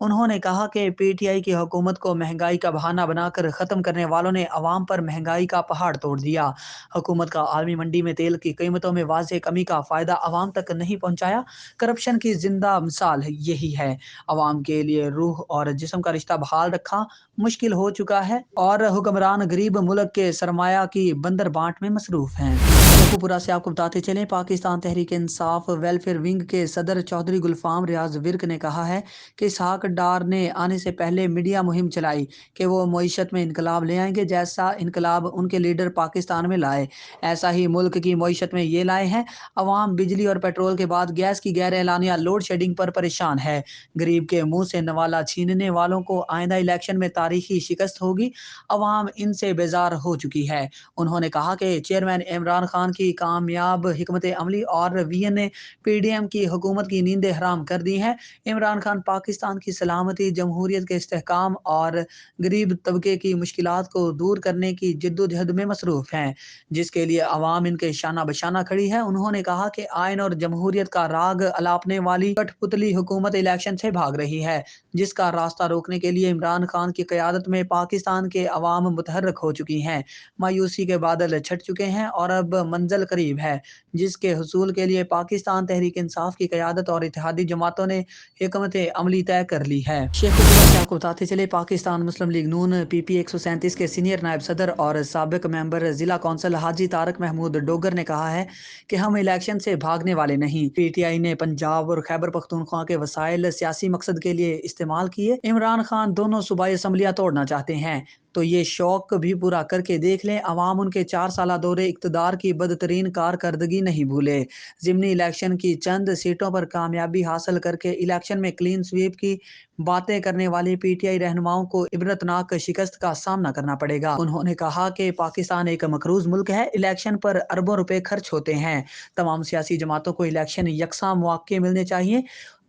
انہوں نے کہا کہ پی ٹی آئی کی حکومت کو مہنگائی کا بہانہ بنا کر ختم کرنے والوں نے عوام پر مہنگائی کا پہاڑ توڑ دیا۔ حکومت کا عالمی منڈی میں تیل کی قیمتوں میں واضح کمی کا فائدہ عوام تک نہیں پہنچایا۔ کرپشن کی زندہ مثال یہی ہے۔ عوام کے لیے روح اور جسم کا رشتہ بحال رکھا مشکل ہو چکا ہے اور حکمران غریب ملک کے سرمایہ کی بندر بانٹ میں مصروف ہیں۔ شیخو پورہ سے آپ کو بتاتے چلیں، پاکستان تحریک انصاف ویلفیئر ونگ کے صدر چودھری گلفام ریاض ورک نے کہا ہے کہ اسحاق ڈار نے آنے سے پہلے میڈیا مہم چلائی کہ وہ معیشت میں انقلاب لے آئیں گے، جیسا انقلاب ان کے لیڈر پاکستان میں لائے ایسا ہی ملک کی معیشت میں یہ لائے ہیں۔ عوام بجلی اور پیٹرول کے بعد گیس کی غیر اعلانیہ لوڈ شیڈنگ پر پریشان ہے۔ غریب کے منہ سے نوالا چھیننے والوں کو آئندہ الیکشن میں تاریخی شکست ہوگی۔ عوام ان سے بیزار ہو چکی ہے۔ انہوں نے کہا کہ چیئرمین عمران خان کی کامیاب حکمت عملی اور وی این نے پی ڈی ایم کی حکومت کی نیندیں حرام کر دی ہیں۔ عمران خان پاکستان کی سلامتی، جمہوریت کے استحکام اور غریب طبقے کی مشکلات کو دور کرنے کی جدوجہد میں مصروف ہیں، جس کے لیے عوام ان کے شانہ بشانہ کھڑی ہے۔ انہوں نے کہا کہ آئین اور جمہوریت کا راگ الاپنے والی کٹ پتلی حکومت الیکشن سے بھاگ رہی ہے، جس کا راستہ روکنے کے لیے عمران خان کی قیادت میں پاکستان کے عوام متحرک ہو چکی ہیں۔ مایوسی کے بادل چھٹ چکے ہیں اور اب منزل قریب ہے، جس کے حصول کے لیے پاکستان تحریک انصاف کی قیادت اور اتحادی جماعتوں نے حکمت عملی طے کر لی ہے۔ شیخو پورہ سے آپ کو بتاتے چلے، پاکستان مسلم لیگ نون پی پی 137 کے سینئر نائب صدر اور سابق ممبر ضلع کونسل حاجی طارق محمود ڈوگر نے کہا ہے کہ ہم الیکشن سے بھاگنے والے نہیں۔ پی ٹی آئی نے پنجاب اور خیبر پختونخوا کے وسائل سیاسی مقصد کے لیے استعمال کیے۔ عمران خان دونوں صوبائی اسمبلیاں توڑنا چاہتے ہیں تو یہ شوق بھی پورا کر کے دیکھ لیں۔ عوام ان کے 4 سالہ دور اقتدار کی بدترین کارکردگی نہیں بھولے۔ ضمنی الیکشن کی چند سیٹوں پر کامیابی حاصل کر کے الیکشن میں کلین سویپ کی باتیں کرنے والے پی ٹی آئی رہنماؤں کو عبرتناک شکست کا سامنا کرنا پڑے گا۔ انہوں نے کہا کہ پاکستان ایک مقروض ملک ہے، الیکشن پر اربوں روپے خرچ ہوتے ہیں۔ تمام سیاسی جماعتوں کو الیکشن یکساں مواقع ملنے چاہیے۔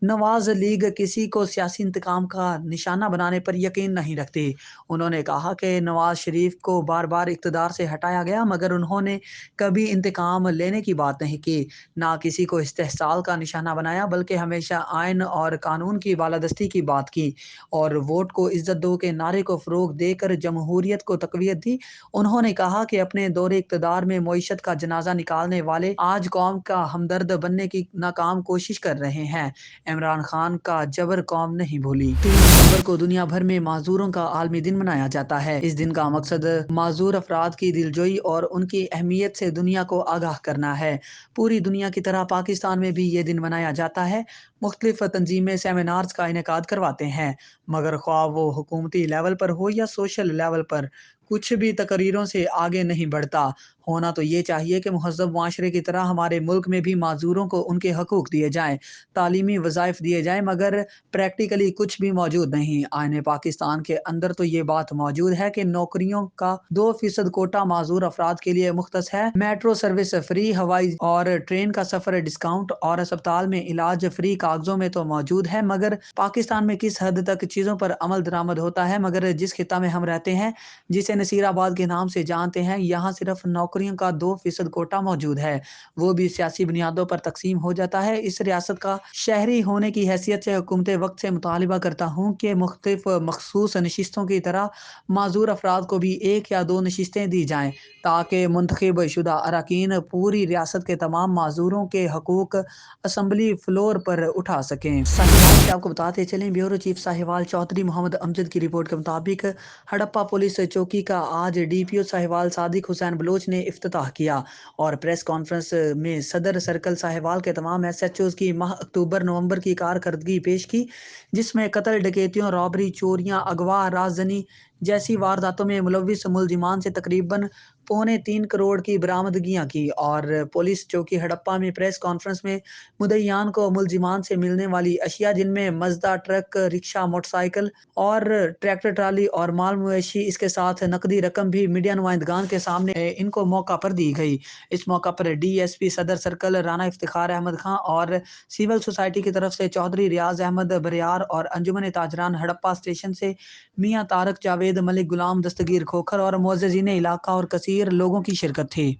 نواز لیگ کسی کو سیاسی انتقام کا نشانہ بنانے پر یقین نہیں رکھتی۔ انہوں نے کہا کہ نواز شریف کو بار بار اقتدار سے ہٹایا گیا مگر انہوں نے کبھی انتقام لینے کی بات نہیں کی، نہ کسی کو استحصال کا نشانہ بنایا، بلکہ ہمیشہ آئین اور قانون کی بالادستی کی بات کی اور ووٹ کو عزت دو کے نعرے کو فروغ دے کر جمہوریت کو تقویت دی۔ انہوں نے کہا کہ اپنے دور اقتدار میں معیشت کا جنازہ نکالنے والے آج قوم کا ہمدرد بننے کی ناکام کوشش کر رہے ہیں۔ عمران خان کا جبر قوم نہیں بھولی۔ 3 دسمبر کو دنیا بھر میں معذوروں کا عالمی دن منایا جاتا ہے۔ اس دن کا مقصد معذور افراد کی دلجوئی اور ان کی اہمیت سے دنیا کو آگاہ کرنا ہے۔ پوری دنیا کی طرح پاکستان میں بھی یہ دن منایا جاتا ہے۔ مختلف تنظیمیں سیمینارز کا انعقاد کرواتے ہیں، مگر خواہ وہ حکومتی لیول پر ہو یا سوشل لیول پر، کچھ بھی تقریروں سے آگے نہیں بڑھتا۔ ہونا تو یہ چاہیے کہ مہذب معاشرے کی طرح ہمارے ملک میں بھی معذوروں کو ان کے حقوق دیے جائیں، تعلیمی وظائف دیے جائیں، مگر پریکٹیکلی کچھ بھی موجود نہیں۔ آئین پاکستان کے اندر تو یہ بات موجود ہے کہ نوکریوں کا 2% کوٹا معذور افراد کے لیے مختص ہے، میٹرو سروس فری، ہوائی اور ٹرین کا سفر ڈسکاؤنٹ اور اسپتال میں علاج فری کاغذوں میں تو موجود ہے، مگر پاکستان میں کس حد تک چیزوں پر عمل درآمد ہوتا ہے؟ مگر جس خطہ میں ہم رہتے ہیں، جسے نصیر آباد کے نام سے جانتے ہیں، یہاں صرف نوکریوں کا 2% کوٹا موجود ہے، وہ بھی سیاسی بنیادوں پر تقسیم ہو جاتا ہے۔ اس ریاست کا شہری ہونے کی حیثیت سے حکومت وقت سے مطالبہ کرتا ہوں کہ مختلف مخصوص نشستوں کی طرح معذور افراد کو بھی 1 یا 2 نشستیں دی جائیں تاکہ منتخب شدہ اراکین پوری ریاست کے تمام معذوروں کے حقوق اسمبلی فلور پر اٹھا سکیں۔ ساہیوال سے آپ کو بتاتے چلیں، بیورو چیف ساہیوال چودھری محمد امجد کی رپورٹ کے مطابق ہڑپا پولیس چوکی کا آج ڈی پی او ساہیوال صادق حسین بلوچ نے افتتاح کیا اور پریس کانفرنس میں صدر سرکل ساہیوال کے تمام ایس ایچ اوز کی ماہ اکتوبر نومبر کی کارکردگی پیش کی، جس میں قتل، ڈکیتیوں، رابری، چوریاں، اغوا، رازدنی جیسی وارداتوں میں ملوث ملزمان سے تقریباً 3.25 کروڑ کی برآمدگیاں کی۔ اور پولیس چوکی ہڑپا میں پریس کانفرنس میں مدعیان کو ملزمان سے ملنے والی اشیاء، جن میں مزدا ٹرک، رکشہ، موٹر سائیکل اور ٹریکٹر ٹرالی اور مال مویشی، اس کے ساتھ نقدی رقم بھی میڈیا نمائندگان کے سامنے ان کو موقع پر دی گئی۔ اس موقع پر ڈی ایس پی صدر سرکل رانا افتخار احمد خان اور سول سوسائٹی کی طرف سے چودھری ریاض احمد بریار اور انجمن تاجران ہڑپا اسٹیشن سے میاں طارق جاوید، ملک غلام دستگیر کھوکھر اور معززین علاقہ اور کثیر لوگوں کی شرکت تھی۔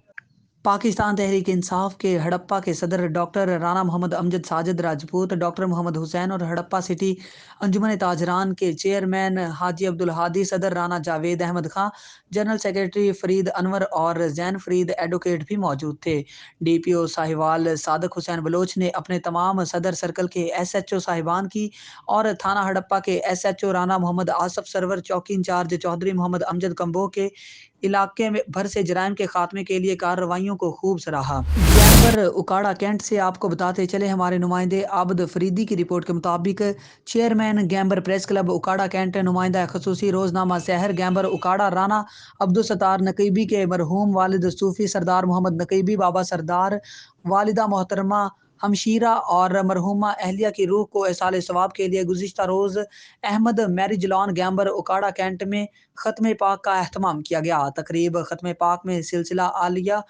پاکستان تحریک انصاف کے ہڑپا کے صدر ڈاکٹر رانا محمد امجد ساجد راجپوت، ڈاکٹر محمد حسین اور ہڑپا سٹی انجمن تاجران کے چیئرمین حاجی عبدالہادی، صدر رانا جاوید احمد خان، جنرل سیکرٹری فرید انور اور زین فرید ایڈوکیٹ بھی موجود تھے۔ ڈی پی او ساہیوال صادق حسین بلوچ نے اپنے تمام صدر سرکل کے ایس ایچ او صاحبان کی اور تھانہ ہڑپا کے ایس ایچ او رانا محمد آصف سرور، چوکی انچارج چودھری محمد امجد کمبو کے علاقے بھر سے جرائم کے خاتمے کے لیے کارروائیوں کو خوب سراہا۔ گیمبر اکاڑا کینٹ سے آپ کو بتاتے چلے ہمارے نمائندے عابد فریدی کی رپورٹ کے مطابق chairman Gamber press club Okara cantt, نمائندہ خصوصی روزنامہ سحر گیمبر اکاڑا رانا عبدالستار نقیبی کے مرحوم والد صوفی سردار محمد نقیبی بابا سردار، والدہ محترمہ ہمشیرہ اور مرحومہ اہلیہ کی روح کو ایصال ثواب کے لیے گزشتہ روز Ahmad marriage lawn Gamber Okara cantt میں ختم پاک کا اہتمام کیا گیا۔ تقریب ختم پاک میں سلسلہ عالیہ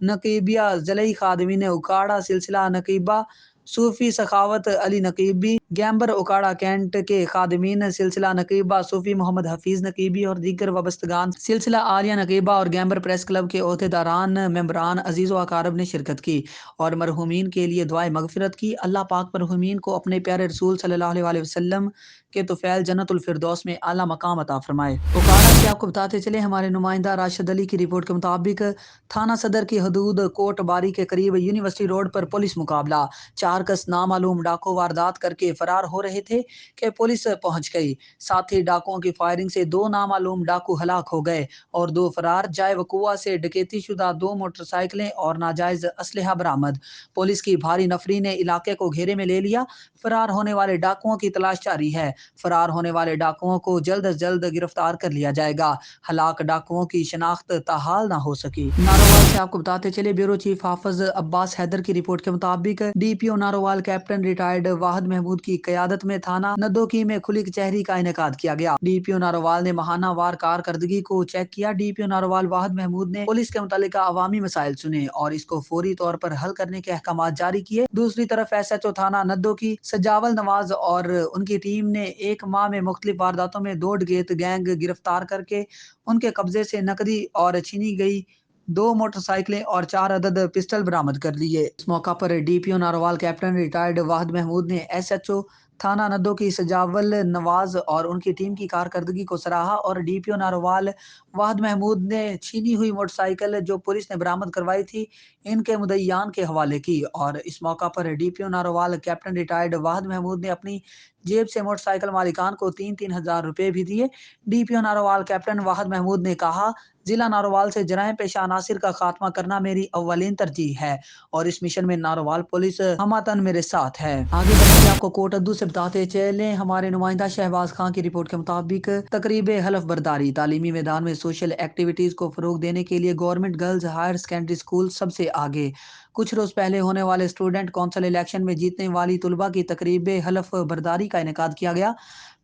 نقیبیہ ضلعی خادمین اکاڑا، سلسلہ نقیبہ صوفی سخاوت علی نقیبی گیمبر اکاڑا کینٹ کے خادمین، سلسلہ نقیبہ صوفی محمد حفیظ نقیبی اور دیگر وابستگان، سلسلہ عالیہ نقیبہ اور گیمبر پریس کلب کے عہدیداران، ممبران عزیز و اقارب نے شرکت کی اور مرحومین کے لیے دعائے مغفرت کی۔ اللہ پاک مرحومین کو اپنے پیارے رسول صلی اللہ علیہ وسلم کے طفیل جنت الفردوس میں اعلیٰ مقام عطا فرمائے۔ اکاڑا سے آپ کو بتاتے چلے ہمارے نمائندہ راشد علی کی رپورٹ کے مطابق تھانہ صدر کی حدود کوٹ باری کے قریب یونیورسٹی روڈ پر پولیس مقابلہ، 4 کس نامعلوم ڈاکو واردات کر کے فرار ہو رہے تھے کہ پولیس پہنچ گئی۔ ساتھ ہی ڈاکوؤں کی فائرنگ سے 2 نامعلوم ڈاکو ہلاک ہو گئے اور 2 فرار۔ جائے وقوع سے ڈکیتی شدہ 2 موٹر سائیکلیں اور ناجائز اسلحہ برآمد۔ پولیس کی بھاری نفری نے علاقے کو گھیرے میں لے لیا۔ فرار ہونے والے ڈاکوؤں کی تلاش جاری ہے۔ فرار ہونے والے ڈاکوؤں کو جلد از جلد گرفتار کر لیا جائے گا۔ ہلاک ڈاکوؤں کی شناخت تاحال نہ ہو سکی۔ ناروال سے آپ کو بتاتے چلے بیورو چیف حافظ عباس حیدر کی رپورٹ کے مطابق ڈی پی او ناروال کیپٹن ریٹائرڈ واحد محمود کی قیادت میں تھانہ ندوکی میں کھلی کچہری کا انعقاد کیا گیا۔ ڈی پی او ناروال نے ماہانہ وار کارکردگی کو چیک کیا۔ ڈی پی او ناروال واحد محمود نے پولیس کے متعلقہ عوامی مسائل سنے اور اس کو فوری طور پر حل کرنے کے احکامات جاری کیے۔ دوسری طرف ایس ایچ او تھانہ ندوکی سجاول نواز اور ان کی ٹیم نے 1 ماہ میں مختلف وارداتوں میں 2 ڈکیت گینگ گرفتار کر کے ان کے قبضے سے نقدی اور چھینی گئی 2 موٹر سائیکلیں اور 4 عدد پسٹل برآمد کر لیے۔ اس موقع پر ڈی پی او ناروال کیپٹن ریٹائرڈ واحد محمود نے ایس ایچ او تھانہ ندوکی سجاول نواز اور ان کی ٹیم کی کارکردگی کو سراہا اور ڈی پی او ناروال واحد محمود نے چھینی ہوئی موٹر سائیکل جو پولیس نے برآمد کروائی تھی ان کے مدعیان کے حوالے کی اور اس موقع پر ڈی پی او ناروال کیپٹن ریٹائرڈ واحد محمود نے اپنی جیب سے موٹر سائیکل مالکان کو 3-3 ہزار روپے بھی دیے۔ ڈی پی او ناروال کیپٹن واحد محمود نے کہا، ضلع ناروال سے جرائم پیشہ عناصر کا خاتمہ کرنا میری اولین ترجیح ہے اور اس مشن میں ناروال پولیس ہمہ میرے ساتھ ہے۔ آگے بڑھیں گے آپ کو کوٹ ادو سے بتاتے چلیں ہمارے نمائندہ شہباز خان کی رپورٹ کے مطابق تقریب حلف برداری، تعلیمی میدان میں سوشل ایکٹیویٹیز کو فروغ دینے کے لیے government girls higher secondary school سب سے آگے۔ کچھ روز پہلے ہونے والے اسٹوڈنٹ کونسل الیکشن میں جیتنے والی طلبہ کی تقریب حلف برداری کا انعقاد کیا گیا۔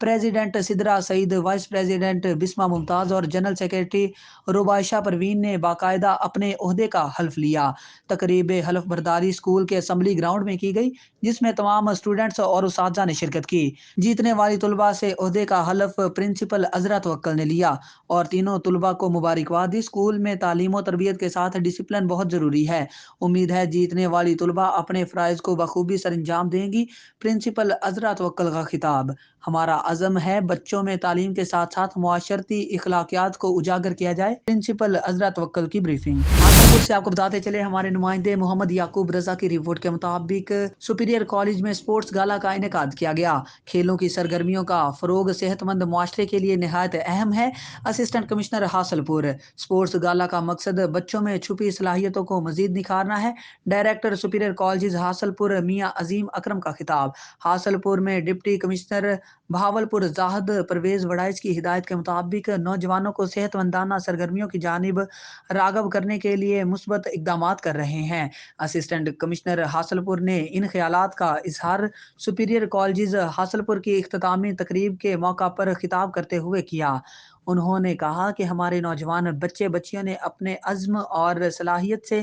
پریزیڈنٹ سدرا سعید، وائس پریزیڈنٹ بسمہ ممتاز اور جنرل سیکرٹری ربائشہ پروین نے باقاعدہ اپنے عہدے کا حلف لیا۔ تقریب حلف برداری اسکول کے اسمبلی گراؤنڈ میں کی گئی جس میں تمام اسٹوڈنٹس اور اساتذہ نے شرکت کی۔ جیتنے والی طلبہ سے عہدے کا حلف پرنسپل عذرا توکل نے لیا اور تینوں طلبہ کو مبارکباد دی۔ اسکول میں تعلیم و تربیت کے ساتھ ڈسپلن بہت ضروری ہے۔ امید ہے جیتنے والی طلبہ اپنے فرائض کو بخوبی سر انجام دیں گی۔ پرنسپل عذرا توکل کا خطاب، ہمارا عزم ہے بچوں میں تعلیم کے ساتھ ساتھ معاشرتی اخلاقیات کو اجاگر کیا جائے۔ پرنسپل عذرا توکل کی بریفنگ۔ حاصل سے آپ کو بتاتے چلے ہمارے نمائندے محمد یعقوب رضا کی رپورٹ کے مطابق سپیریئر کالج میں اسپورٹس گالا کا انعقاد کیا گیا۔ کھیلوں کی سرگرمیوں کا فروغ صحت مند معاشرے کے لیے نہایت اہم ہے۔ اسسٹنٹ کمشنر حاصل پور، اسپورٹس گالا کا مقصد بچوں میں چھپی صلاحیتوں کو مزید نکھارنا ہے۔ ڈائریکٹر سپیریئر کالجز حاصل پور میاں عظیم اکرم کا خطاب۔ حاصل پور میں ڈپٹی کمشنر بہاولپور زاہد پرویز وڑائچ کی ہدایت کے مطابق نوجوانوں کو صحت مندانہ سرگرمیوں کی جانب راغب کرنے کے لیے مثبت اقدامات کر رہے ہیں۔ اسسٹنٹ کمشنر حاصل پور نے ان خیالات کا اظہار سپیریئر کالجز حاصل پور کی اختتامی تقریب کے موقع پر خطاب کرتے ہوئے کیا۔ انہوں نے کہا کہ ہمارے نوجوان بچے بچیوں نے اپنے عزم اور صلاحیت سے